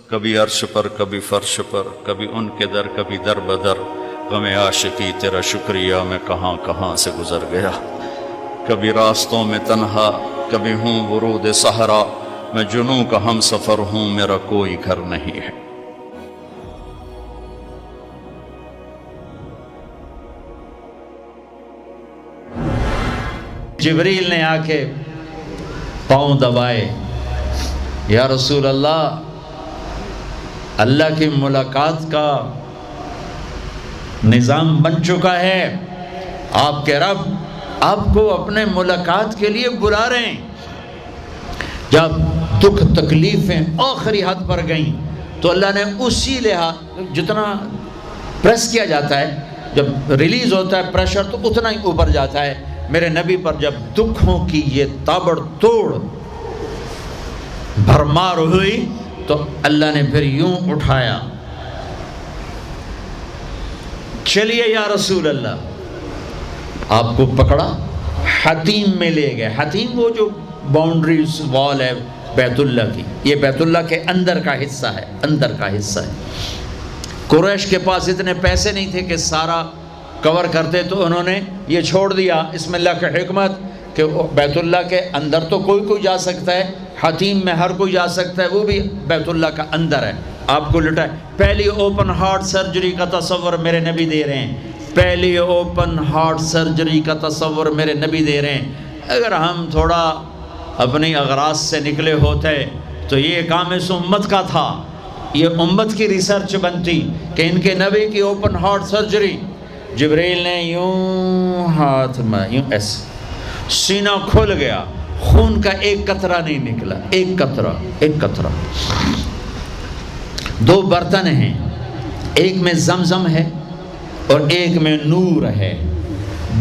کبھی عرش پر کبھی فرش پر، کبھی ان کے در کبھی در بدر، غم عاشقی تیرا شکریہ میں کہاں کہاں سے گزر گیا، کبھی راستوں میں تنہا کبھی ہوں ورود صحرا، میں جنوں کا ہم سفر ہوں میرا کوئی گھر نہیں ہے۔ جبریل نے آ کے پاؤں دبائے، یا رسول اللہ، اللہ کی ملاقات کا نظام بن چکا ہے، آپ کے رب آپ کو اپنے ملاقات کے لیے بلا رہے ہیں۔ جب دکھ تکلیفیں آخری حد پر گئیں تو اللہ نے اسی لحاظ، جتنا پریس کیا جاتا ہے، جب ریلیز ہوتا ہے پریشر تو اتنا ہی اوپر جاتا ہے، میرے نبی پر جب دکھوں کی یہ تابڑ توڑ بھرمار ہوئی تو اللہ نے پھر یوں اٹھایا، چلیے یا رسول اللہ، آپ کو پکڑا، حتیم میں لے گئے۔ حتیم وہ جو باؤنڈریز وال ہے بیت اللہ کی، یہ بیت اللہ کے اندر کا حصہ ہے، اندر کا حصہ ہے۔ قریش کے پاس اتنے پیسے نہیں تھے کہ سارا کور کرتے، تو انہوں نے یہ چھوڑ دیا، اس میں اللہ کی حکمت کہ بیت اللہ کے اندر تو کوئی جا سکتا ہے، حتیم میں ہر کوئی جا سکتا ہے، وہ بھی بیت اللہ کا اندر ہے۔ آپ کو لٹائے، پہلی اوپن ہارٹ سرجری کا تصور میرے نبی دے رہے ہیں، پہلی اوپن ہارٹ سرجری کا تصور میرے نبی دے رہے ہیں۔ اگر ہم تھوڑا اپنی اغراض سے نکلے ہوتے تو یہ کام اس امت کا تھا، یہ امت کی ریسرچ بنتی کہ ان کے نبی کی اوپن ہارٹ سرجری۔ جبریل نے یوں ہاتھ میں یوں ایسے، سینہ کھل گیا، خون کا ایک قطرہ نہیں نکلا، ایک قطرہ۔ دو برتن ہیں، ایک میں زمزم ہے اور ایک میں نور ہے۔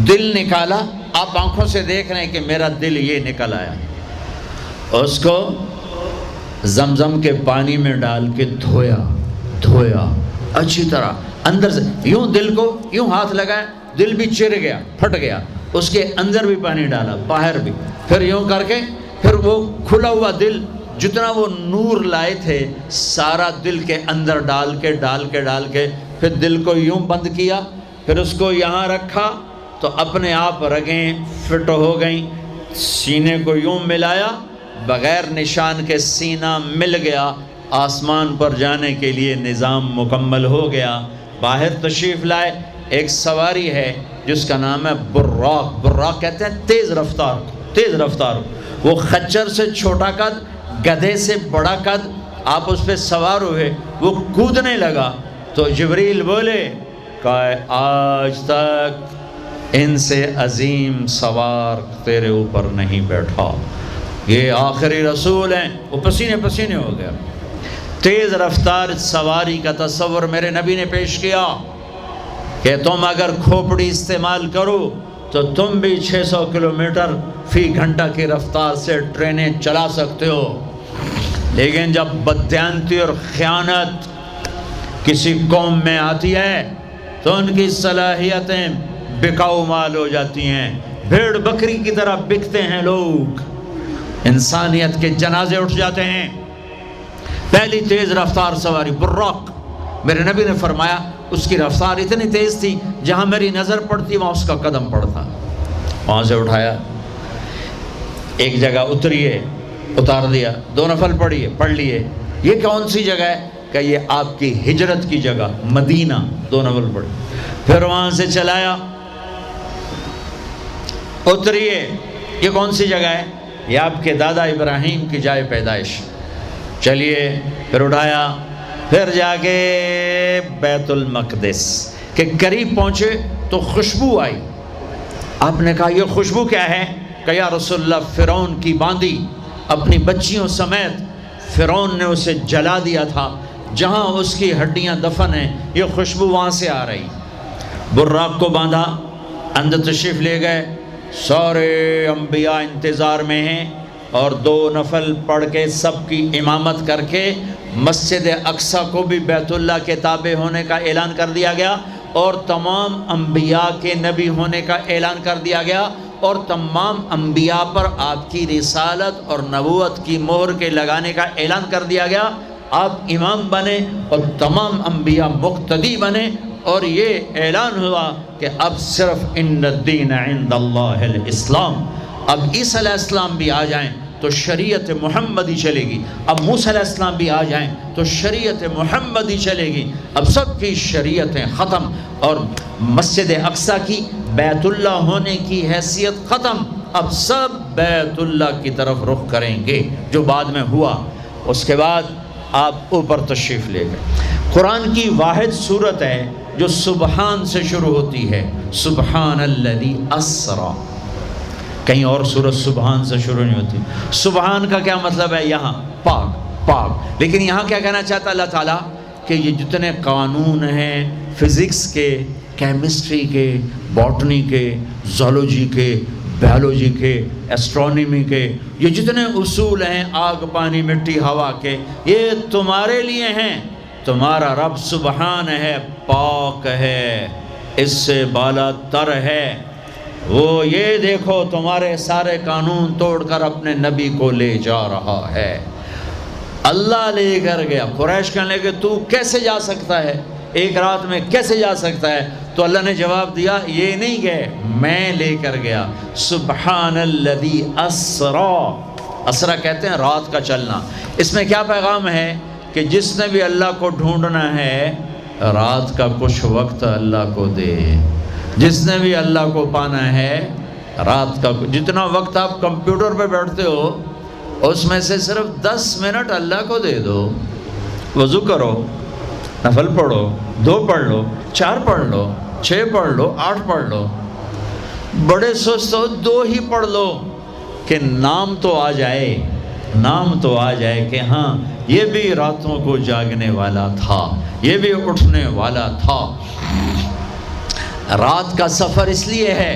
دل نکالا، آپ آنکھوں سے دیکھ رہے ہیں کہ میرا دل یہ نکل آیا، اس کو زمزم کے پانی میں ڈال کے دھویا اچھی طرح، اندر سے یوں دل کو یوں ہاتھ لگایا، دل بھی چر گیا، پھٹ گیا، اس کے اندر بھی پانی ڈالا، باہر بھی، پھر یوں کر کے، پھر وہ کھلا ہوا دل جتنا وہ نور لائے تھے سارا دل کے اندر ڈال کے پھر دل کو یوں بند کیا، پھر اس کو یہاں رکھا تو اپنے آپ رگیں فٹ ہو گئیں، سینے کو یوں ملایا، بغیر نشان کے سینہ مل گیا، آسمان پر جانے کے لیے نظام مکمل ہو گیا۔ باہر تشریف لائے، ایک سواری ہے جس کا نام ہے براق کہتے ہیں تیز رفتار، وہ خچر سے چھوٹا قد، گدھے سے بڑا قد، آپ اس پہ سوار ہوئے، وہ کودنے لگا تو جبریل بولے کہ آج تک ان سے عظیم سوار تیرے اوپر نہیں بیٹھا، یہ آخری رسول ہیں۔ وہ پسینے ہو گیا۔ تیز رفتار سواری کا تصور میرے نبی نے پیش کیا کہ تم اگر کھوپڑی استعمال کرو تو تم بھی 600 کلومیٹر فی گھنٹہ کی رفتار سے ٹرینیں چلا سکتے ہو، لیکن جب بددیانتی اور خیانت کسی قوم میں آتی ہے تو ان کی صلاحیتیں بکاؤ مال ہو جاتی ہیں، بھیڑ بکری کی طرح بکتے ہیں لوگ، انسانیت کے جنازے اٹھ جاتے ہیں۔ پہلی تیز رفتار سواری براق، میرے نبی نے فرمایا اس کی رفتار اتنی تیز تھی جہاں میری نظر پڑتی وہاں اس کا قدم پڑتا، وہاں سے اٹھایا، ایک جگہ اتار دیا، 2 نفل پڑھ لیے، یہ کون سی جگہ ہے کہ یہ آپ کی ہجرت کی جگہ مدینہ، 2 نفل پڑھی، پھر وہاں سے چلایا، اتریے، یہ کون سی جگہ ہے، یہ آپ کے دادا ابراہیم کی جائے پیدائش، چلیے، پھر اٹھایا، پھر جا کے بیت المقدس کے قریب پہنچے تو خوشبو آئی، آپ نے کہا یہ خوشبو کیا ہے؟ کہ یا رسول اللہ، فرعون کی باندی اپنی بچیوں سمیت فرعون نے اسے جلا دیا تھا، جہاں اس کی ہڈیاں دفن ہیں، یہ خوشبو وہاں سے آ رہی۔ براق کو باندھا، اندر تشریف لے گئے، سارے انبیاء انتظار میں ہیں، اور 2 نفل پڑھ کے سب کی امامت کر کے مسجد اقصیٰ کو بھی بیت اللہ کے تابع ہونے کا اعلان کر دیا گیا، اور تمام انبیاء کے نبی ہونے کا اعلان کر دیا گیا، اور تمام انبیاء پر آپ کی رسالت اور نبوت کی مہر کے لگانے کا اعلان کر دیا گیا۔ آپ امام بنے اور تمام انبیاء مقتدی بنے، اور یہ اعلان ہوا کہ اب صرف ان الدین عند اللہ الاسلام، اب عیسیٰ علیہ السلام بھی آ جائیں تو شریعت محمدی چلے گی، اب موسیٰ علیہ السلام بھی آ جائیں تو شریعت محمدی چلے گی، اب سب کی شریعتیں ختم، اور مسجد اقصیٰ کی بیت اللہ ہونے کی حیثیت ختم، اب سب بیت اللہ کی طرف رخ کریں گے، جو بعد میں ہوا۔ اس کے بعد آپ اوپر تشریف لے گئے۔ قرآن کی واحد صورت ہے جو سبحان سے شروع ہوتی ہے، سبحان الذی اسرا، کہیں اور سورت سبحان سے شروع نہیں ہوتی۔ سبحان کا کیا مطلب ہے؟ یہاں پاک پاک، لیکن یہاں کیا کہنا چاہتا اللہ تعالیٰ کہ یہ جتنے قانون ہیں فزکس کے، کیمسٹری کے، باٹنی کے، زولوجی کے، بیولوجی کے، ایسٹرونومی کے، یہ جتنے اصول ہیں آگ پانی مٹی ہوا کے، یہ تمہارے لیے ہیں۔ تمہارا رب سبحان ہے، پاک ہے، اس سے بالا تر ہے، وہ یہ دیکھو تمہارے سارے قانون توڑ کر اپنے نبی کو لے جا رہا ہے۔ اللہ لے کر گیا۔ قریش کہنے لگے تو کیسے جا سکتا ہے، ایک رات میں کیسے جا سکتا ہے؟ تو اللہ نے جواب دیا یہ نہیں گئے، میں لے کر گیا۔ سبحان الذی اسرا، اسرا کہتے ہیں رات کا چلنا۔ اس میں کیا پیغام ہے کہ جس نے بھی اللہ کو ڈھونڈنا ہے رات کا کچھ وقت اللہ کو دے، جس نے بھی اللہ کو پانا ہے رات کا، جتنا وقت آپ کمپیوٹر پہ بیٹھتے ہو اس میں سے صرف 10 منٹ اللہ کو دے دو۔ وضو کرو، نفل پڑھو، 2 پڑھ لو، 4 پڑھ لو، 6 پڑھ لو، 8 پڑھ لو، بڑے سست ہو 2 ہی پڑھ لو، کہ نام تو آ جائے، نام تو آ جائے کہ ہاں یہ بھی راتوں کو جاگنے والا تھا، یہ بھی اٹھنے والا تھا۔ رات کا سفر اس لیے ہے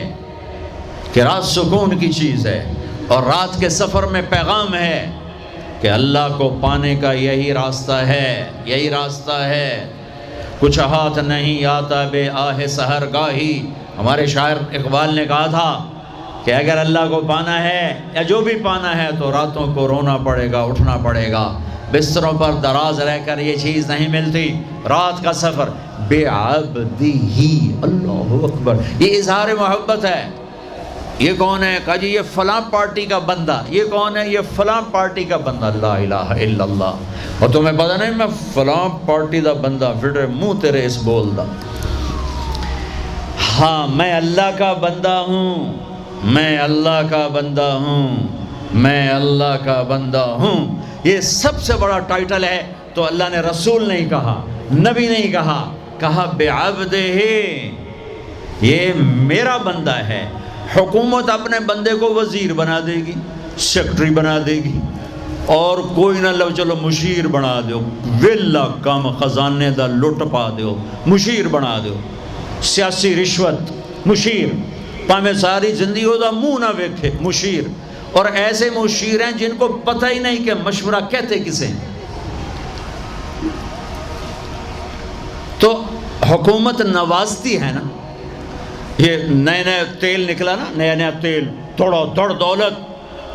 کہ رات سکون کی چیز ہے، اور رات کے سفر میں پیغام ہے کہ اللہ کو پانے کا یہی راستہ ہے، یہی راستہ ہے۔ کچھ ہاتھ نہیں آتا بے آہ سحر گاہی، ہمارے شاعر اقبال نے کہا تھا کہ اگر اللہ کو پانا ہے یا جو بھی پانا ہے تو راتوں کو رونا پڑے گا، اٹھنا پڑے گا، بستروں پر دراز رہ کر یہ چیز نہیں ملتی۔ رات کا سفر بے عبدی، اللہ اکبر، یہ اظہار محبت ہے۔ یہ کون ہے؟ کہا جی یہ فلاں پارٹی کا بندہ۔ یہ کون ہے؟ یہ فلاں پارٹی کا بندہ۔ لا الہ الا اللہ۔ اور تمہیں پتہ نہیں میں فلاں پارٹی دا بندہ، پھر منہ تیرے اس بول دا، ہاں میں اللہ کا بندہ ہوں، میں اللہ کا بندہ ہوں، میں اللہ کا بندہ ہوں۔ یہ سب سے بڑا ٹائٹل ہے۔ تو اللہ نے رسول نہیں کہا، نبی نہیں کہا، کہا بعبدہ، یہ میرا بندہ ہے۔ حکومت اپنے بندے کو وزیر بنا دے گی، سیکٹری بنا دے گی، اور کوئی نہ لو چلو مشیر بنا دو، ویلا کم خزانے دا لٹ پا دو، مشیر بنا دو، سیاسی رشوت مشیر، پامے ساری زندگی ہو دا منہ نہ ویکھے مشیر۔ اور ایسے مشیر ہیں جن کو پتہ ہی نہیں کہ مشورہ کہتے کسے۔ تو حکومت نوازتی ہے نا، یہ نئے نئے تیل نکلا نا، نیا نیا تیل، تھوڑا دڑ دولت،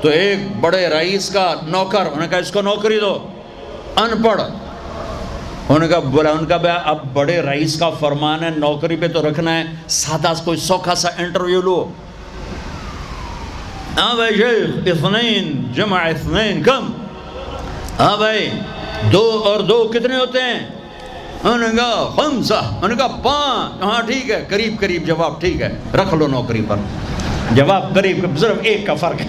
تو ایک بڑے رئیس کا نوکر، انہوں نے کہا اس کو نوکری دو، ان پڑھ، انہوں نے کہا بولا، ان کا اب بڑے رئیس کا فرمان ہے نوکری پہ تو رکھنا ہے، سادہ کوئی سوکھا سا انٹرویو لو۔ ہاں بھائی شیخ، اثنین جمع اثنین کم، ہاں بھائی 2 اور 2 کتنے ہوتے ہیں؟ انہوں نے کہا 5، انہوں نے کہا 5، ہاں ٹھیک ہے، قریب قریب جواب، ٹھیک ہے رکھ لو نوکری پر، جواب قریب، صرف 1 کا فرق ہے۔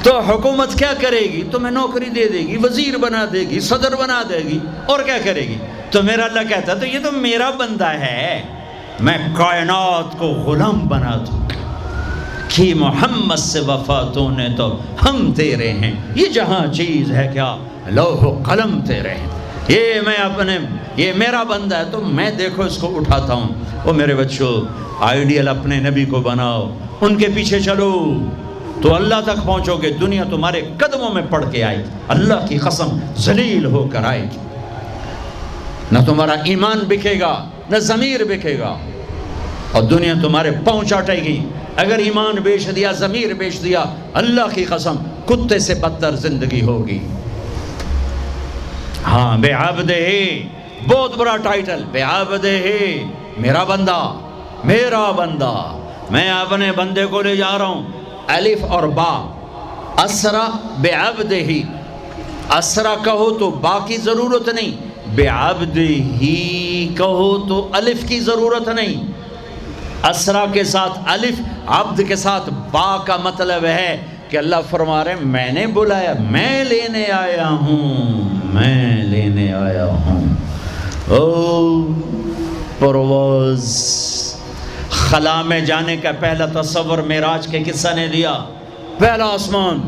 تو حکومت کیا کرے گی؟ تمہیں نوکری دے دے گی، وزیر بنا دے گی، صدر بنا دے گی، اور کیا کرے گی؟ تو میرا اللہ کہتا ہے تو یہ تو میرا بندہ ہے، میں کائنات کو غلام بنا دوں کہ محمد سے وفا تو نے تو ہم تیرے ہیں، یہ جہاں چیز ہے کیا لوح و قلم تیرے ہیں، یہ میں اپنے، یہ میرا بندہ ہے تو میں دیکھو اس کو اٹھاتا ہوں۔ وہ میرے بچوں، آئیڈیل اپنے نبی کو بناؤ، ان کے پیچھے چلو تو اللہ تک پہنچو گے، دنیا تمہارے قدموں میں پڑ کے آئے گی، اللہ کی قسم ذلیل ہو کر آئے گی، نہ تمہارا ایمان بکے گا نہ ضمیر بکے گا، اور دنیا تمہارے پاؤں چاٹے گی۔ اگر ایمان بیچ دیا، ضمیر بیچ دیا، اللہ کی قسم کتے سے بدتر زندگی ہوگی۔ ہاں بعبدہ، بہت بڑا ٹائٹل، بعبدہ، میرا بندہ، میرا بندہ، میں اپنے بندے کو لے جا رہا ہوں۔ الف اور با، اسرا بعبدہ، اسرا کہو تو با کی ضرورت نہیں، بعبدہ کہو تو الف کی ضرورت نہیں۔ اسرا کے ساتھ الف، عبد کے ساتھ با کا مطلب ہے کہ اللہ فرما رہے ہیں میں نے بلایا، میں لینے آیا ہوں، میں لینے آیا ہوں۔ او پرواز، خلا میں جانے کا پہلا تصور معراج کے قصہ نے دیا۔ پہلا آسمان،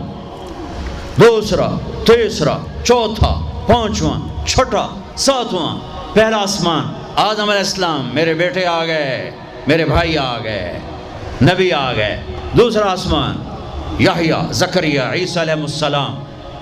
دوسرا، تیسرا، چوتھا، پانچواں، چھٹا، ساتواں۔ پہلا آسمان، آدم علیہ السلام، میرے بیٹے آ گئے، میرے بھائی آ گئے، نبی آ گئے۔ دوسرا آسمان، یحییٰ، زکریا، عیسیٰ علیہ السلام،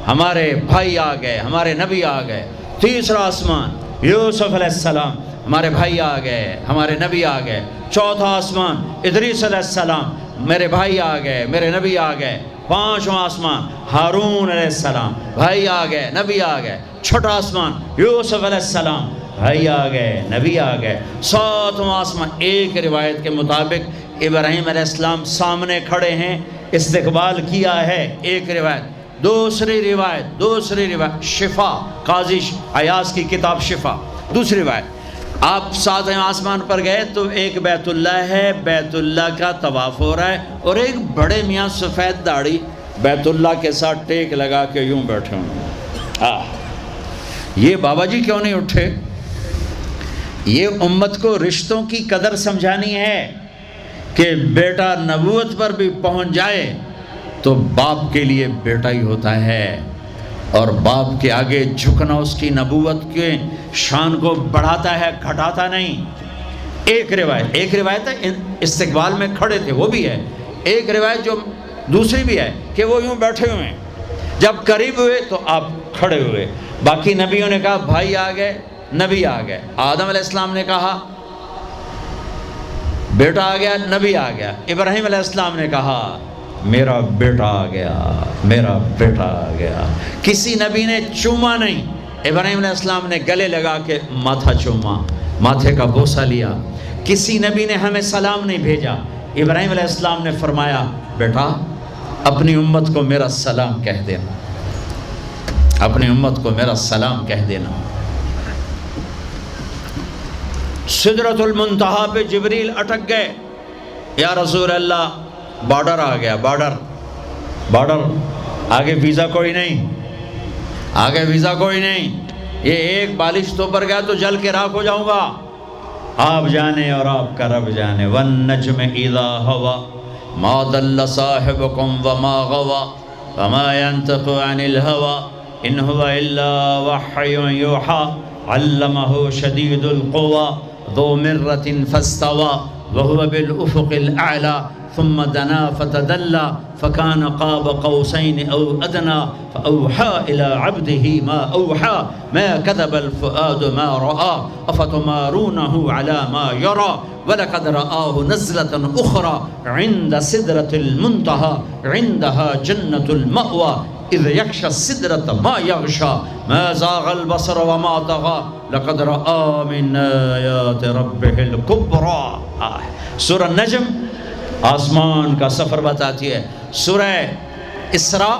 ہمارے بھائی آ گئے، ہمارے نبی آ گئے۔ تیسرا آسمان، یوسف علیہ السلام، ہمارے بھائی آ گئے، ہمارے نبی آ گئے۔ چوتھا آسمان، ادریس علیہ السلام، میرے بھائی آ گئے، میرے نبی آ گئے۔ پانچواں آسمان، ہارون علیہ السلام، بھائی آ گئے، نبی آ گئے۔ چھٹا آسمان، یوسف علیہ السلام، بھائی آ گئے، نبی آ گئے۔ ساتواں آسمان، ایک روایت کے مطابق ابراہیم علیہ السلام سامنے کھڑے ہیں، استقبال کیا ہے، ایک روایت۔ دوسری روایت شفا، قاضی ایاز کی کتاب شفا، دوسری روایت، آپ ساتویں آسمان پر گئے تو ایک بیت اللہ ہے، بیت اللہ کا طواف ہو رہا ہے، اور ایک بڑے میاں سفید داڑھی بیت اللہ کے ساتھ ٹیک لگا کے یوں بیٹھے ہوں۔ یہ بابا جی کیوں نہیں اٹھے؟ یہ امت کو رشتوں کی قدر سمجھانی ہے کہ بیٹا نبوت پر بھی پہنچ جائے تو باپ کے لیے بیٹا ہی ہوتا ہے، اور باپ کے آگے جھکنا اس کی نبوت کے شان کو بڑھاتا ہے، گھٹاتا نہیں۔ ایک روایت ہے استقبال میں کھڑے تھے، وہ بھی ہے۔ ایک روایت جو دوسری بھی ہے کہ وہ یوں بیٹھے ہوئے ہیں، جب قریب ہوئے تو آپ کھڑے ہوئے۔ باقی نبیوں نے کہا بھائی آ گئے، نبی آ گئے۔ آدم علیہ السلام نے کہا بیٹا آ گیا، نبی آ گیا۔ ابراہیم علیہ السلام نے کہا میرا بیٹا آ گیا، میرا بیٹا آ گیا۔ کسی نبی نے چوما نہیں، ابراہیم علیہ السلام نے گلے لگا کے ماتھا چوما، ماتھے کا بوسہ لیا۔ کسی نبی نے ہمیں سلام نہیں بھیجا، ابراہیم علیہ السلام نے فرمایا بیٹا اپنی امت کو میرا سلام کہہ دینا، اپنی امت کو میرا سلام کہہ دینا۔ سدرۃ المنتہا پہ جبریل اٹک گئے، یا رسول اللہ بارڈر آ گیا، بارڈر، آگے ویزا کوئی نہیں، آگے ویزا کوئی نہیں، یہ ایک بالش تو پر گیا تو جل کے راکھ ہو جاؤں گا۔ آپ جانے اور آپ کا رب جانے۔ وَالنَّجْمِ إِذَا هَوَى مَا ضَلَّ صَاحِبُكُمْ وَمَا غَوَى وَمَا يَنطِقُ عَنِ الْهَوَى إِنْ هُوَ إِلَّا وَحْيٌ يُوحَىٰ عَلَّمَهُ شَدِيدُ الْقُوَىٰ ذُو مِرَّةٍ فَاسْتَوَىٰ وَهُوَ بِالْأُفُقِ الْأَعْلَىٰ ثم دنا فتدلى فكان قاب قوسين أو أدنى فأوحى إلى عبده ما أوحى ما كذب الفؤاد ما رأى أفتمارونه على ما يرى ولقد رآه نزلة أخرى عند سدرة المنتهى عندها جنة المأوى إذ يغشى السدرة ما يغشى ما زاغ البصر وما طغى لقد رأى من آيات ربه الكبرى۔ سورہ نجم آسمان کا سفر بتاتی ہے، سورہ اسراء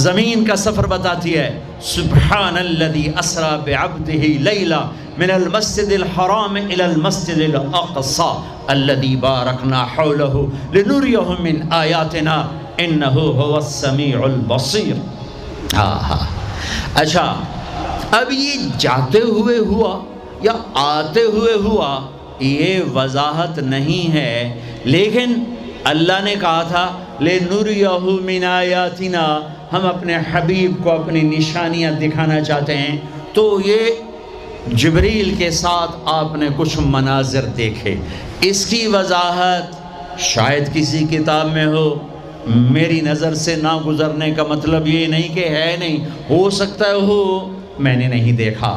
زمین کا سفر بتاتی ہے۔ سبحان الذی اسرا بعبدہ لیلا من المسجد الحرام الى المسجد الاقصى الذی بارکنا حولہ لنریہ من آیاتنا انہ هو السمیع البصیر۔ اچھا اب یہ جاتے ہوئے ہوا یا آتے ہوئے ہوا یہ وضاحت نہیں ہے، لیکن اللہ نے کہا تھا لِنُرِيَهُ مِنْ آیَاتِنَا، ہم اپنے حبیب کو اپنی نشانیاں دکھانا چاہتے ہیں۔ تو یہ جبریل کے ساتھ آپ نے کچھ مناظر دیکھے، اس کی وضاحت شاید کسی کتاب میں ہو، میری نظر سے نہ گزرنے کا مطلب یہ نہیں کہ ہے نہیں، ہو سکتا ہے ہو، میں نے نہیں دیکھا۔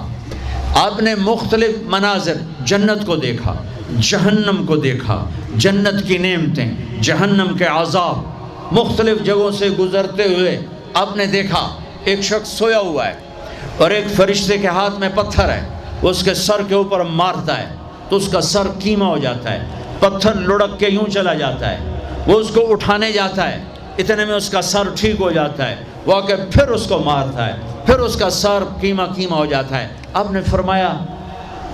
آپ نے مختلف مناظر، جنت کو دیکھا، جہنم کو دیکھا، جنت کی نعمتیں، جہنم کے عذاب، مختلف جگہوں سے گزرتے ہوئے آپ نے دیکھا ایک شخص سویا ہوا ہے، اور ایک فرشتے کے ہاتھ میں پتھر ہے، وہ اس کے سر کے اوپر مارتا ہے تو اس کا سر کیما ہو جاتا ہے، پتھر لڑک کے یوں چلا جاتا ہے، وہ اس کو اٹھانے جاتا ہے، اتنے میں اس کا سر ٹھیک ہو جاتا ہے، وہ آ کے پھر اس کو مارتا ہے، پھر اس کا سر کیما ہو جاتا ہے۔ آپ نے فرمایا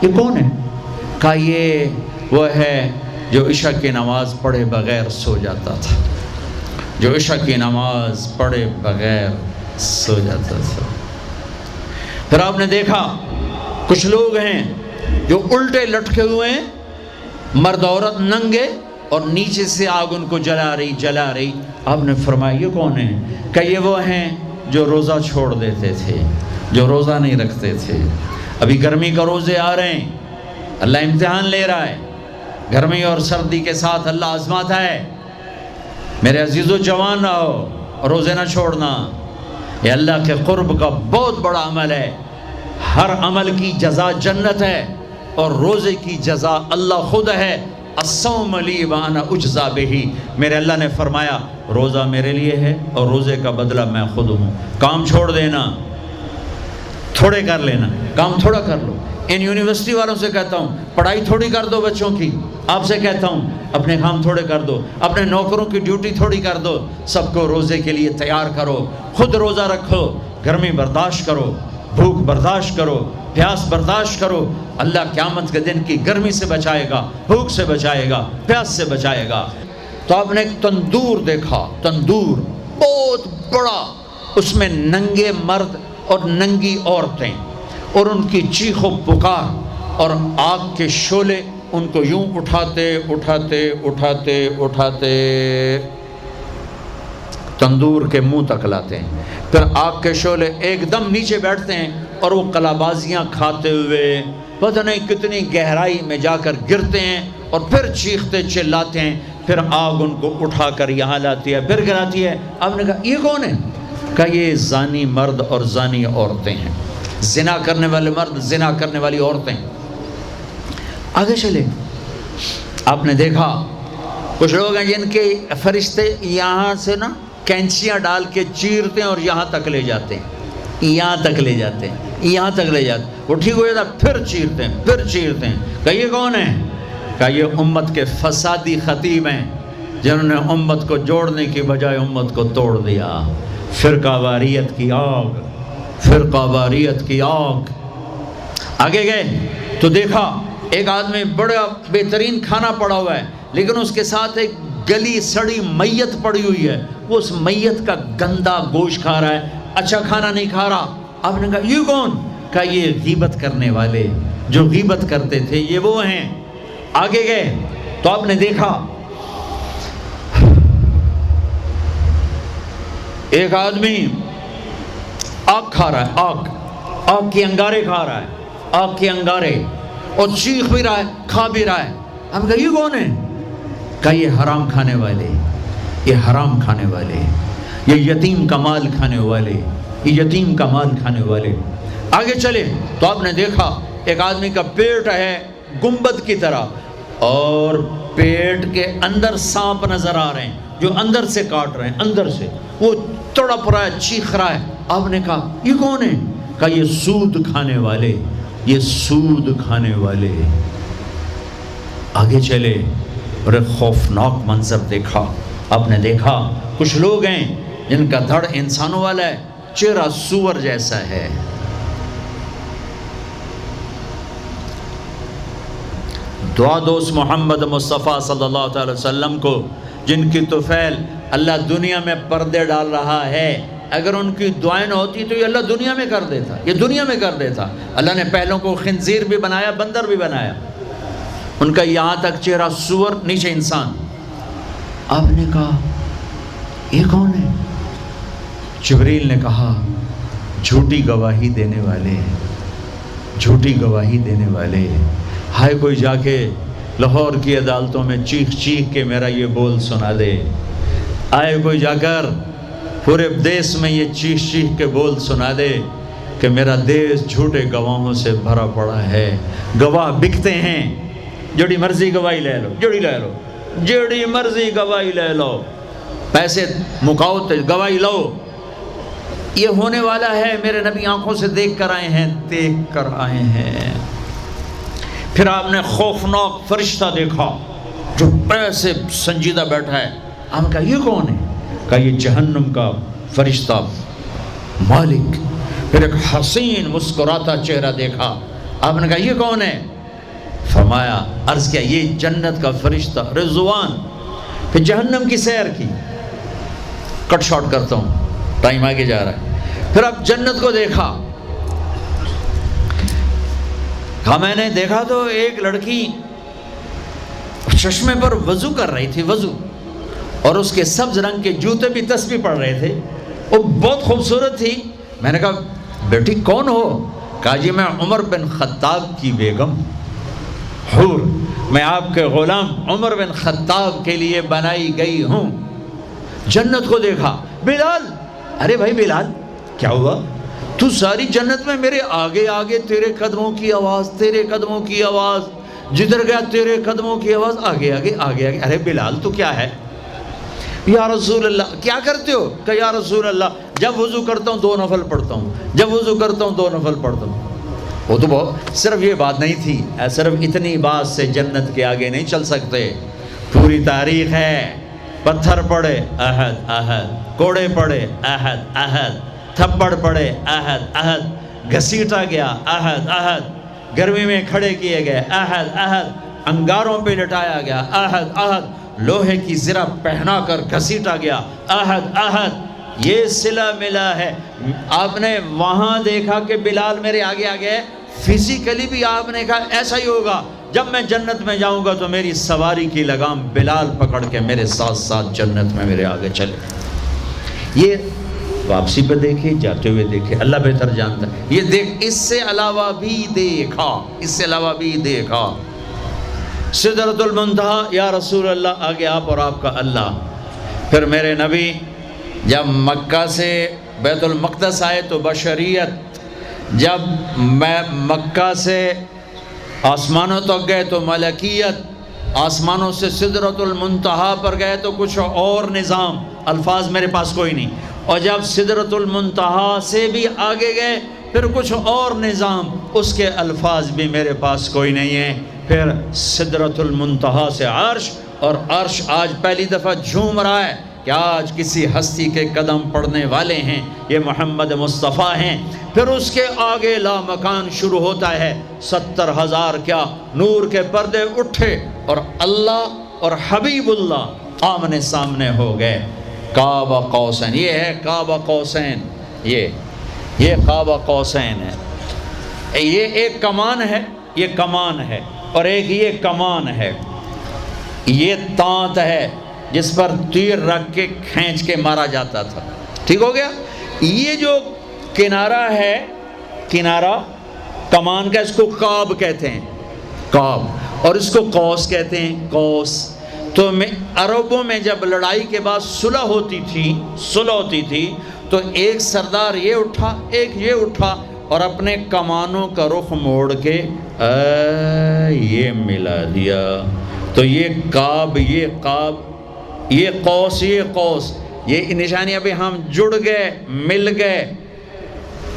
یہ کون ہے؟ کہا یہ وہ ہے جو عشاء کی نماز پڑھے بغیر سو جاتا تھا، جو عشاء کی نماز پڑھے بغیر سو جاتا تھا۔ پھر آپ نے دیکھا کچھ لوگ ہیں جو الٹے لٹکے ہوئے ہیں، مرد عورت ننگے، اور نیچے سے آگ ان کو جلا رہی۔ آپ نے فرمایا یہ کون ہے؟ کہ یہ وہ ہیں جو روزہ چھوڑ دیتے تھے، جو روزہ نہیں رکھتے تھے۔ ابھی گرمی کا روزے آ رہے ہیں، اللہ امتحان لے رہا ہے، گرمی اور سردی کے ساتھ اللہ آزماتا ہے۔ میرے عزیزو جوان رہو، روزے نہ چھوڑنا، یہ اللہ کے قرب کا بہت بڑا عمل ہے۔ ہر عمل کی جزا جنت ہے، اور روزے کی جزا اللہ خود ہے۔ الصوم لی وانا اجزا بہ، میرے اللہ نے فرمایا روزہ میرے لیے ہے اور روزے کا بدلہ میں خود ہوں۔ کام چھوڑ دینا، تھوڑے کر لینا، کام تھوڑا کر لو۔ ان یونیورسٹی والوں سے کہتا ہوں پڑھائی تھوڑی کر دو بچوں کی، آپ سے کہتا ہوں اپنے کام تھوڑے کر دو، اپنے نوکروں کی ڈیوٹی تھوڑی کر دو، سب کو روزے کے لیے تیار کرو، خود روزہ رکھو، گرمی برداشت کرو، بھوک برداشت کرو، پیاس برداشت کرو۔ اللہ قیامت کے دن کی گرمی سے بچائے گا، بھوک سے بچائے گا، پیاس سے بچائے گا۔ تو آپ نے ایک تندور دیکھا، تندور بہت بڑا، اس میں ننگے مرد اور ننگی عورتیں، اور ان کی چیخ و پکار، اور آگ کے شعلے ان کو یوں اٹھاتے تندور کے منہ تک لاتے ہیں، پھر آگ کے شعلے ایک دم نیچے بیٹھتے ہیں، اور وہ کلابازیاں کھاتے ہوئے پتہ نہیں کتنی گہرائی میں جا کر گرتے ہیں، اور پھر چیختے چلاتے ہیں، پھر آگ ان کو اٹھا کر یہاں لاتی ہے، پھر گراتی ہے۔ آپ نے کہا یہ کون ہے؟ کہا یہ زانی مرد اور زانی عورتیں ہیں، زنا کرنے والے مرد، زنا کرنے والی عورتیں۔ آگے چلے، آپ نے دیکھا کچھ لوگ ہیں جن کے فرشتے یہاں سے نا کینچیاں ڈال کے چیرتے ہیں اور یہاں تک لے جاتے ہیں، یہاں تک لے جاتے ہیں، یہاں تک لے جاتے ہیں، وہ ٹھیک ہو جاتا پھر چیرتے ہیں، پھر چیرتے ہیں۔ کہ یہ کون ہے؟ کہ یہ امت کے فسادی خطیب ہیں، جنہوں نے امت کو جوڑنے کی بجائے امت کو توڑ دیا۔ فرقہ واریت کی آگ، فرقہ واریت کی آگ۔ آگے گئے تو دیکھا ایک آدمی بڑا بہترین کھانا پڑا ہوا ہے، لیکن اس کے ساتھ ایک گلی سڑی میت پڑی ہوئی ہے، وہ اس میت کا گندا گوشت کھا رہا ہے، اچھا کھانا نہیں کھا رہا۔ آپ نے کہا یہ کون؟ کہا یہ غیبت کرنے والے، جو غیبت کرتے تھے یہ وہ ہیں۔ آگے گئے تو آپ نے دیکھا ایک آدمی آگ کھا رہا ہے، آگ کے انگارے کھا رہا ہے، آگ کے انگارے، اور چیخ بھی رہا ہے، کھا بھی رہا ہے۔ آپ نے کہا یہ کون ہے؟ کہا یہ حرام کھانے والے، یہ حرام کھانے والے، یہ یتیم کا مال کھانے والے، یہ یتیم کا مال کھانے والے۔ آگے چلے تو آپ نے دیکھا ایک آدمی کا پیٹ ہے گنبد کی طرح، اور پیٹ کے اندر سانپ نظر آ رہے ہیں جو اندر سے کاٹ رہے ہیں، اندر سے وہ تڑپ رہا ہے، چیخ رہا ہے۔ آپ نے کہا یہ کون ہے؟ کہا یہ سود کھانے والے، یہ سود کھانے والے۔ آگے چلے اور ایک خوفناک منظر دیکھا۔ آپ نے دیکھا کچھ لوگ ہیں جن کا دھڑ انسانوں والا ہے، چہرہ سور جیسا ہے۔ دعا دوست محمد مصطفیٰ صلی اللہ تعالی وسلم کو، جن کی طفیل اللہ دنیا میں پردے ڈال رہا ہے، اگر ان کی دعائیں نہ ہوتی تو یہ اللہ دنیا میں کر دیتا، یہ دنیا میں کر دیتا۔ اللہ نے پہلوں کو خنزیر بھی بنایا، بندر بھی بنایا، ان کا یہاں تک چہرہ سور، نیچے انسان۔ آپ نے کہا یہ کون ہے؟ جبریل نے کہا جھوٹی گواہی دینے والے، جھوٹی گواہی دینے والے۔ ہائے کوئی جا کے لاہور کی عدالتوں میں چیخ چیخ کے میرا یہ بول سنا دے، آئے کوئی جا کر پورے دیس میں یہ چیخ چیخ کے بول سنا دے کہ میرا دیس جھوٹے گواہوں سے بھرا پڑا ہے، گواہ بکتے ہیں، جڑی مرضی گواہی لے لو، جڑی لے لو، جڑی مرضی گواہی لے لو، پیسے مکاؤ تو گواہی لو۔ یہ ہونے والا ہے، میرے نبی آنکھوں سے دیکھ کر آئے ہیں، دیکھ کر آئے ہیں۔ پھر آپ نے خوفناک فرشتہ دیکھا جو ایسے سنجیدہ بیٹھا ہے۔ آپ نے کہا یہ کون ہے؟ کہا یہ جہنم کا فرشتہ مالک۔ پھر ایک حسین مسکراتا چہرہ دیکھا۔ آپ نے کہا یہ کون ہے؟ فرمایا، عرض کیا یہ جنت کا فرشتہ رضوان۔ پھر جہنم کی سیر کی۔ کٹ شارٹ کرتا ہوں، ٹائم آگے جا رہا ہے۔ پھر اب جنت کو دیکھا۔ کہا میں نے دیکھا تو ایک لڑکی چشمے پر وضو کر رہی تھی، وضو، اور اس کے سبز رنگ کے جوتے بھی تسبیح پڑھ رہے تھے، وہ بہت خوبصورت تھی۔ میں نے کہا بیٹی کون ہو؟ کہا جی میں عمر بن خطاب کی بیگم حور، میں آپ کے غلام عمر بن خطاب کے لیے بنائی گئی ہوں۔ جنت کو دیکھا۔ بلال، ارے بھائی بلال کیا ہوا؟ تو ساری جنت میں میرے آگے آگے، تیرے قدموں کی آواز، تیرے قدموں کی آواز، جدھر گیا تیرے قدموں کی آواز، آگے آگے آگے آگے۔ ارے بلال تو کیا ہے؟ یا رسول اللہ کیا کرتے ہو؟ کہ یا رسول اللہ جب وضو کرتا ہوں 2 نفل پڑھتا ہوں، جب وضو کرتا ہوں 2 نفل پڑھتا ہوں۔ وہ تو بہت، صرف یہ بات نہیں تھی، صرف اتنی بات سے جنت کے آگے نہیں چل سکتے، پوری تاریخ ہے۔ پتھر پڑے احد احد، کوڑے پڑے احد احد، تھپڑ پڑے احد احد، گھسیٹا گیا احد احد، گرمی میں کھڑے کیے گئے احد احد، انگاروں پہ لٹایا گیا احد احد، لوہے کی زرہ پہنا کر گھسیٹا گیا احد احد۔ یہ صلہ ملا ہے۔ آپ نے وہاں دیکھا کہ بلال میرے آگے آگے ہے، فزیکلی بھی آپ نے کہا ایسا ہی ہوگا، جب میں جنت میں جاؤں گا تو میری سواری کی لگام بلال پکڑ کے میرے ساتھ ساتھ جنت میں میرے آگے چلے۔ یہ واپسی پہ دیکھے، جاتے ہوئے دیکھے، اللہ بہتر جانتا ہے۔ یہ دیکھ، اس سے علاوہ بھی دیکھا، اس سے علاوہ بھی دیکھا۔ سدرۃ المنتہا، یا رسول اللہ آگے آپ اور آپ کا اللہ۔ پھر میرے نبی جب مکہ سے بیت المقدس آئے تو بشریت، جب میں مکہ سے آسمانوں تک گئے تو ملکیت، آسمانوں سے سدرۃ المنتہا پر گئے تو کچھ اور نظام، الفاظ میرے پاس کوئی نہیں، اور جب سدرۃ المنتہا سے بھی آگے گئے پھر کچھ اور نظام، اس کے الفاظ بھی میرے پاس کوئی نہیں ہے۔ پھر سدرۃ المنتہا سے عرش، اور عرش آج پہلی دفعہ جھوم رہا ہے کہ آج کسی ہستی کے قدم پڑنے والے ہیں، یہ محمد مصطفیٰ ہیں۔ پھر اس کے آگے لا مکان شروع ہوتا ہے، 70,000 کیا نور کے پردے اٹھے، اور اللہ اور حبیب اللہ آمنے سامنے ہو گئے۔ کعبہ قوسین، یہ ہے کعبہ قوسین، یہ کعبہ قوسین ہے۔ یہ ایک کمان ہے، یہ کمان ہے، اور ایک یہ کمان ہے، یہ تانت ہے جس پر تیر رکھ کے کھینچ کے مارا جاتا تھا۔ ٹھیک ہو گیا؟ یہ جو کنارہ ہے، کنارہ کمان کا، اس کو قاب کہتے ہیں، قاب، اور اس کو قوس کہتے ہیں، قوس۔ تو عربوں میں جب لڑائی کے بعد صلح ہوتی تھی تو ایک سردار یہ اٹھا، ایک یہ اٹھا، اور اپنے کمانوں کا رخ موڑ کے یہ ملا دیا، تو یہ قاب، یہ قاب، یہ قوس، یہ قوس، یہ نشانیاں بھی ہم جڑ گئے، مل گئے،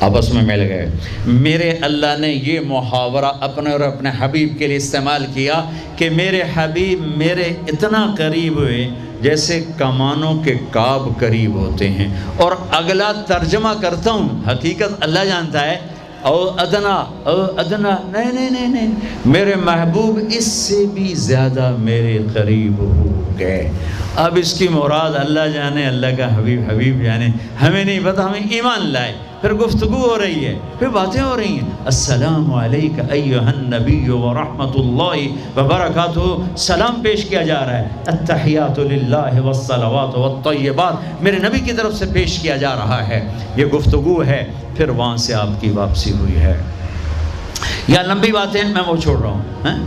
آپس میں مل گئے۔ میرے اللہ نے یہ محاورہ اپنے اور اپنے حبیب کے لیے استعمال کیا کہ میرے حبیب میرے اتنا قریب ہوئے جیسے کمانوں کے قاب قریب ہوتے ہیں۔ اور اگلا ترجمہ کرتا ہوں، حقیقت اللہ جانتا ہے، او ادنا، نہیں، میرے محبوب اس سے بھی زیادہ میرے قریب ہو گئے۔ اب اس کی مراد اللہ جانے، اللہ کا حبیب جانے، ہمیں نہیں پتہ، ہمیں ایمان لائے۔ پھر گفتگو ہو رہی ہے، پھر باتیں ہو رہی ہیں، السلام علیک ایھا النبی ورحمۃ اللہ وبرکاتہ، سلام پیش کیا جا رہا ہے، التحیات للہ والصلوات والطیبات میرے نبی کی طرف سے پیش کیا جا رہا ہے، یہ گفتگو ہے۔ پھر وہاں سے آپ کی واپسی ہوئی ہے۔ یا لمبی باتیں میں وہ چھوڑ رہا ہوں،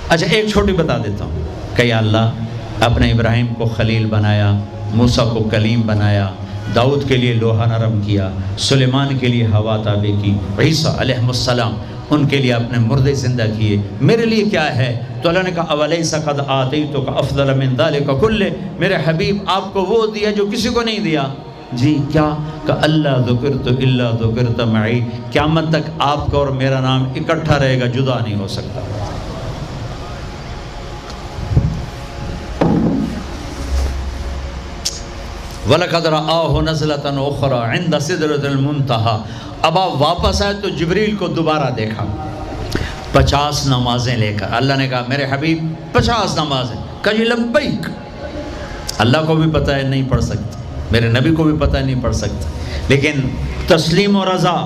اچھا ایک چھوٹی بتا دیتا ہوں کہ یا اللہ اپنے ابراہیم کو خلیل بنایا، موسیٰ کو کلیم بنایا، داؤد کے لیے لوہا نرم کیا، سلیمان کے لیے ہوا تابع کی، عیسیٰ علیہ السلام ان کے لیے اپنے مردے زندہ کیے، میرے لیے کیا ہے؟ تو اللہ نے کہا اولیس قد آتیتک افضل من ذلک کلہ، میرے حبیب آپ کو وہ دیا جو کسی کو نہیں دیا۔ جی کیا؟ کہ اللہ ذکرت الا ذکرت معی، قیامت تک آپ کا اور میرا نام اکٹھا رہے گا، جدا نہیں ہو سکتا۔ وَلَقَدْ رَآهُ نَزْلَةً أُخْرَى عِنْدَ سِدْرَةِ الْمُنْتَهَى۔ اب آپ واپس آئے تو جبریل کو دوبارہ دیکھا 50 نمازیں لے کر۔ اللہ نے کہا میرے حبیب 50 نمازیں، کہا جی لبیک۔ اللہ کو بھی پتہ ہے نہیں پڑھ سکتے، میرے نبی کو بھی پتہ ہے نہیں پڑھ سکتے، لیکن تسلیم و رضا،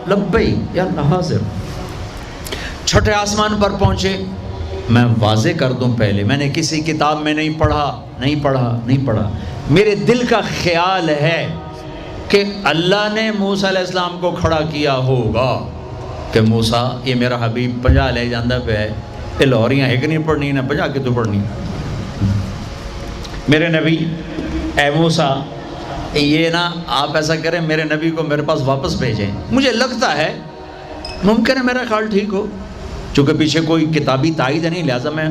لبیک یا اللہ حاضر۔ چھٹے آسمان پر پہنچے۔ میں واضح کر دوں پہلے، میں نے کسی کتاب میں نہیں پڑھا، میرے دل کا خیال ہے کہ اللہ نے موسیٰ علیہ السلام کو کھڑا کیا ہوگا کہ موسیٰ یہ میرا حبیب 50 لے جاندہ پہ ہے، یہ لاہوریاں ایک نہیں پڑھنی نہ 50 کے تو پڑھنی۔ میرے نبی اے موسیٰ یہ نا آپ ایسا کریں میرے نبی کو میرے پاس واپس بھیجیں، مجھے لگتا ہے ممکن ہے میرا خیال ٹھیک ہو، چونکہ پیچھے کوئی کتابی تائید نہیں، لہٰذا میں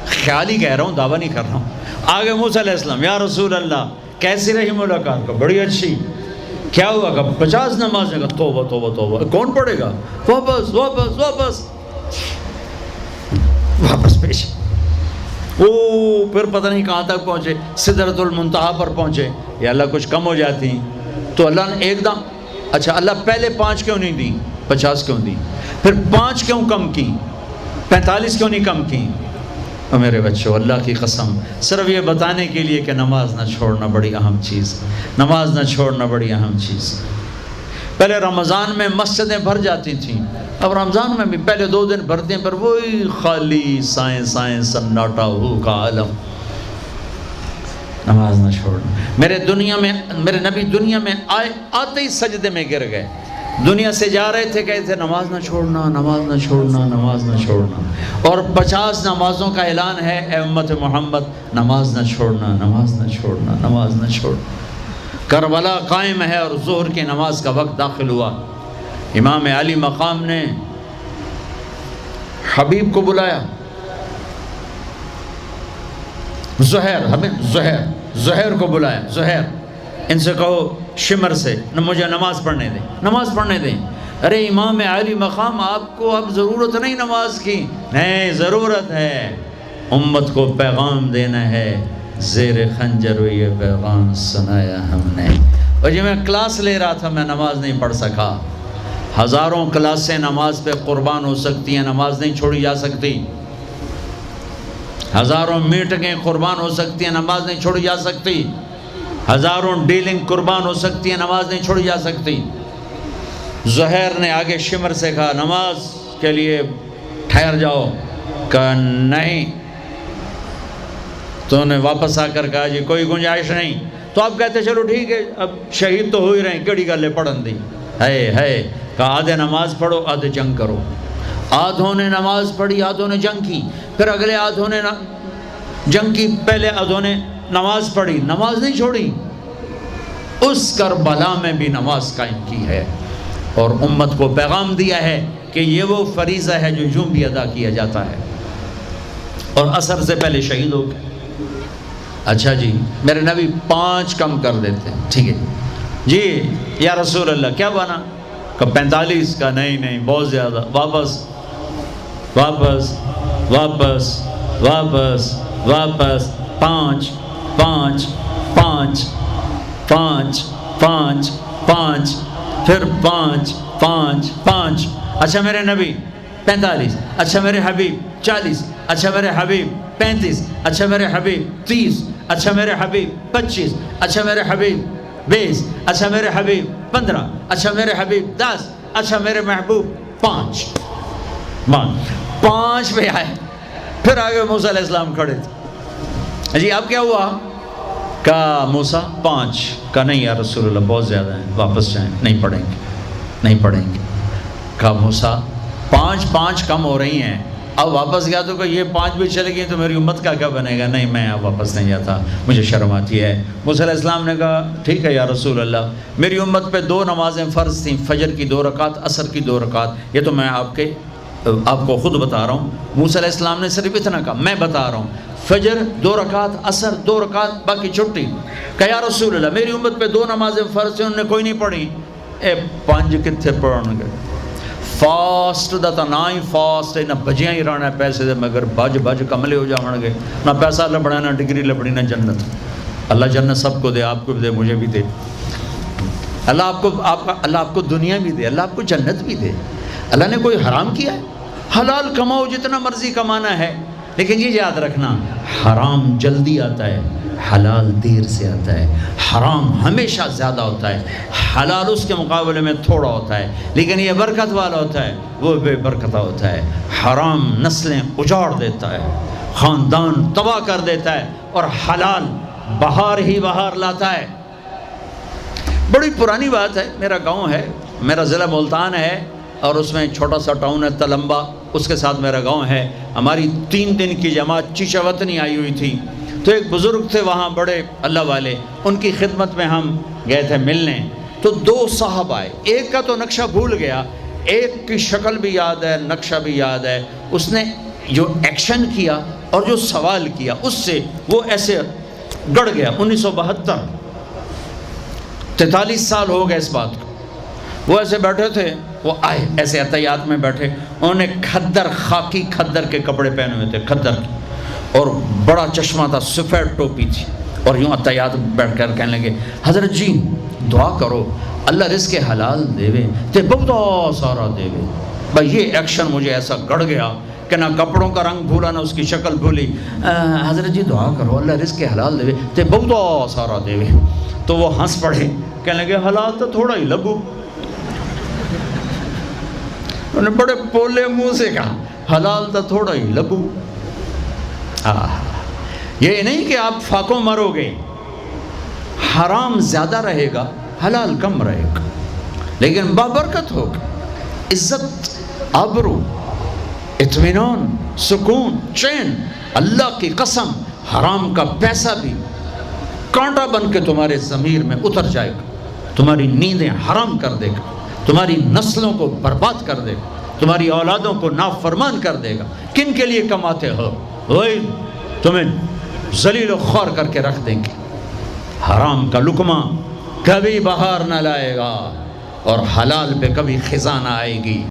خیال ہی کہہ رہا ہوں، دعویٰ نہیں کر رہا ہوں۔ آگے موسیٰ علیہ السلام یا رسول اللہ کیسی رہی ملاقات؟ کا بڑی اچھی۔ کیا ہوا؟ کہ 50 نمازیں کا توبہ توبہ توبہ، کون پڑھے گا؟ واپس پیش۔ پھر پتہ نہیں کہاں تک پہنچے، سدرۃ المنتہا پر پہنچے۔ یا اللہ کچھ کم ہو جاتی تو اللہ نے ایک دم، اچھا اللہ پہلے 5 کیوں نہیں دی، 50 کیوں دی؟ پھر 5 کیوں کم کی، 45 کیوں نہیں کم کی؟ اور میرے بچوں اللہ کی قسم صرف یہ بتانے کے لیے کہ نماز نہ چھوڑنا بڑی اہم چیز، نماز نہ چھوڑنا بڑی اہم چیز۔ پہلے رمضان میں مسجدیں بھر جاتی تھیں، اب رمضان میں بھی پہلے 2 دن بھرتے ہیں، پر وہی خالی سائیں سناٹا ہو کا عالم۔ نماز نہ چھوڑنا۔ میرے نبی دنیا میں آتے ہی سجدے میں گر گئے، دنیا سے جا رہے تھے، کہتے تھے نماز نہ چھوڑنا، نماز نہ چھوڑنا، نماز نہ چھوڑنا۔ اور 50 نمازوں کا اعلان ہے، اے امت محمد نماز نہ چھوڑنا، نماز نہ چھوڑنا، نماز نہ چھوڑنا۔ کربلا قائم ہے اور ظہر کی نماز کا وقت داخل ہوا، امام علی مقام نے حبیب کو بلایا، زہیر کو بلایا، زہیر ان سے کہو شمر سے مجھے نماز پڑھنے دیں۔ ارے امام علی مقام آپ کو اب ضرورت نہیں نماز کی؟ نہیں ضرورت ہے، امت کو پیغام دینا ہے، زیر خنجر یہ پیغام سنایا ہم نے۔ اور جب میں کلاس لے رہا تھا میں نماز نہیں پڑھ سکا۔ ہزاروں کلاسیں نماز پہ قربان ہو سکتی ہیں، نماز نہیں چھوڑی جا سکتی۔ ہزاروں میٹنگیں قربان ہو سکتی ہیں، نماز نہیں چھوڑی جا سکتی۔ ہزاروں ڈیلنگ قربان ہو سکتی ہیں، نماز نہیں چھوڑی جا سکتی۔ زہیر نے آگے شمر سے کہا نماز کے لیے ٹھہر جاؤ، کہا نہیں۔ تو انہیں واپس آ کر کہا جی کوئی گنجائش نہیں۔ تو آپ کہتے چلو ٹھیک ہے، اب شہید تو ہو ہی رہے ہیں، کیڑی گلے پڑھن دی ہے۔ کہا آدھے نماز پڑھو آدھے جنگ کرو۔ آدھوں نے نماز پڑھی، آدھوں نے جنگ کی، پھر اگلے آدھوں نے جنگ کی، پہلے آدھوں نے نماز پڑھی، نماز نہیں چھوڑی۔ اس کربلا میں بھی نماز قائم کی ہے اور امت کو پیغام دیا ہے کہ یہ وہ فریضہ ہے جو یوں بھی ادا کیا جاتا ہے، اور عصر سے پہلے شہید ہو گئے۔ اچھا جی میرے نبی 5 کم کر دیتے، ٹھیک ہے جی یا رسول اللہ کیا بنا؟ کہ 45 کا نہیں بہت زیادہ، واپس واپس واپس واپس واپس 5 5 5 5 5 5 پھر 5 5 5۔ اچھا میرے نبی 45، اچھا میرے حبیب 40، اچھا میرے حبیب 35، اچھا میرے حبیب 30، اچھا میرے حبیب 25، اچھا میرے حبیب 20، اچھا میرے حبیب 15، اچھا میرے حبیب 10، اچھا میرے محبوب 5 پہ آئے۔ پھر آگے موسیٰ علیہ السلام کھڑے تھے، جی اب کیا ہوا؟ کہا موسیٰ 5، کہا نہیں یا رسول اللہ بہت زیادہ ہیں، واپس جائیں، نہیں پڑھیں گے۔ کہا موسیٰ 5 کم ہو رہی ہیں، اب واپس گیا تو کہ یہ 5 بھی چلے گئی تو میری امت کا کیا بنے گا؟ نہیں میں اب واپس نہیں جاتا، مجھے شرم آتی ہے۔ موسیٰ علیہ السلام نے کہا ٹھیک ہے یا رسول اللہ، میری امت پہ 2 نمازیں فرض تھیں، فجر کی 2 رکعت، عصر کی 2 رکعت، یہ تو میں آپ کے آپ کو خود بتا رہا ہوں، موسیٰ علیہ السلام نے صرف اتنا کہا، میں بتا رہا ہوں فجر 2 رکعت، عصر 2 رکعت، باقی چھٹی۔ کہ یا رسول اللہ میری امت پہ 2 نمازیں فرض ہیں، انہوں نے کوئی نہیں پڑھی۔ 5 کتنے پڑھن گے؟ فاسٹ دا تا نہ ہی فاسٹ ہے، نہ بجیاں ہی رہنا ہے پیسے دے، مگر بج کملے ہو جاؤں گے، نہ پیسہ لبنا، نہ ڈگری لبنی، نہ جنت۔ اللہ جنت سب کو دے، آپ کو بھی دے، مجھے بھی دے۔ اللہ آپ کو دنیا بھی دے، اللہ آپ کو جنت بھی دے۔ اللہ نے کوئی حرام کیا ہے؟ حلال کماؤ جتنا مرضی کمانا ہے، لیکن یہ یاد رکھنا حرام جلدی آتا ہے، حلال دیر سے آتا ہے۔ حرام ہمیشہ زیادہ ہوتا ہے، حلال اس کے مقابلے میں تھوڑا ہوتا ہے، لیکن یہ برکت والا ہوتا ہے، وہ بے برکتہ ہوتا ہے۔ حرام نسلیں اجاڑ دیتا ہے، خاندان تباہ کر دیتا ہے، اور حلال بہار ہی بہار لاتا ہے۔ بڑی پرانی بات ہے، میرا گاؤں ہے، میرا ضلع ملتان ہے، اور اس میں چھوٹا سا ٹاؤن ہے تلمبا، اس کے ساتھ میرا گاؤں ہے۔ ہماری 3 دن کی جماعت چیچا وطنی آئی ہوئی تھی، تو ایک بزرگ تھے وہاں بڑے اللہ والے، ان کی خدمت میں ہم گئے تھے ملنے۔ تو 2 صاحب آئے، ایک کا تو نقشہ بھول گیا، ایک کی شکل بھی یاد ہے، نقشہ بھی یاد ہے۔ اس نے جو ایکشن کیا اور جو سوال کیا، اس سے وہ ایسے گڑ گیا۔ 1972، 43 سال ہو گئے اس بات کو۔ وہ ایسے بیٹھے تھے، وہ آئے ایسے عطیات میں بیٹھے، انہوں نے کھدر، خاکی کھدر کے کپڑے پہنے ہوئے تھے، کھدر کے، اور بڑا چشمہ تھا، سفید ٹوپی تھی، اور یوں عطیات بیٹھ کر کہنے لگے حضرت جی دعا کرو اللہ رزق حلال دے تے بہت سارا دے۔ بھائی یہ ایکشن مجھے ایسا گڑ گیا کہ نہ کپڑوں کا رنگ بھولا، نہ اس کی شکل بھولی۔ حضرت جی دعا کرو اللہ رزق حلال دے تے بہت سارا دے۔ تو وہ ہنس پڑے، کہنے لگے حلال تو تھوڑا ہی لگو۔ انہوں نے بڑے پولے منہ سے کہا حلال تو تھوڑا ہی لگو۔ یہ نہیں کہ آپ فاقوں مرو گے، حرام زیادہ رہے گا، حلال کم رہے گا، لیکن بابرکت ہوگا، عزت، آبرو، اطمینان، سکون، چین۔ اللہ کی قسم حرام کا پیسہ بھی کانٹا بن کے تمہارے ضمیر میں اتر جائے گا، تمہاری نیندیں حرام کر دے گا، تمہاری نسلوں کو برباد کر دے گا، تمہاری اولادوں کو نافرمان کر دے گا۔ کن کے لیے کماتے ہو؟ وہی تمہیں ذلیل و خوار کر کے رکھ دیں گے۔ حرام کا لقمہ کبھی بہار نہ لائے گا، اور حلال پہ کبھی خزاں نہ آئے گی۔